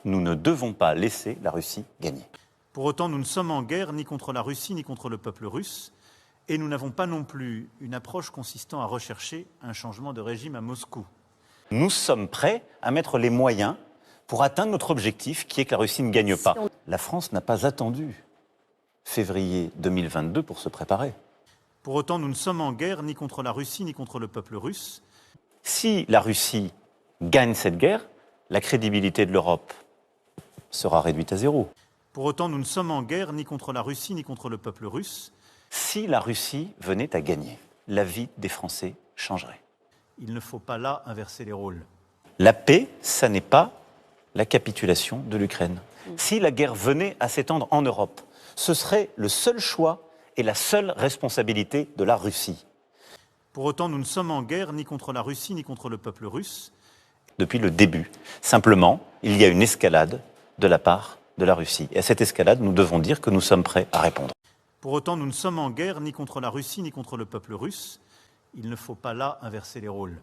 nous ne devons pas laisser la Russie gagner. Pour autant, nous ne sommes en guerre ni contre la Russie ni contre le peuple russe, et nous n'avons pas non plus une approche consistant à rechercher un changement de régime à Moscou. Nous sommes prêts à mettre les moyens pour atteindre notre objectif, qui est que la Russie ne gagne pas. La France n'a pas attendu février 2022 pour se préparer. Pour autant, nous ne sommes en guerre ni contre la Russie ni contre le peuple russe. Si la Russie gagne cette guerre, la crédibilité de l'Europe sera réduite à zéro. Pour autant, nous ne sommes en guerre ni contre la Russie ni contre le peuple russe. Si la Russie venait à gagner, la vie des Français changerait. Il ne faut pas là inverser les rôles. La paix, ça n'est pas la capitulation de l'Ukraine. Si la guerre venait à s'étendre en Europe, ce serait le seul choix et la seule responsabilité de la Russie. Pour autant, nous ne sommes en guerre ni contre la Russie ni contre le peuple russe. Depuis le début. Simplement, il y a une escalade de la part de la Russie. Et à cette escalade, nous devons dire que nous sommes prêts à répondre. Pour autant, nous ne sommes en guerre ni contre la Russie ni contre le peuple russe. Il ne faut pas là inverser les rôles.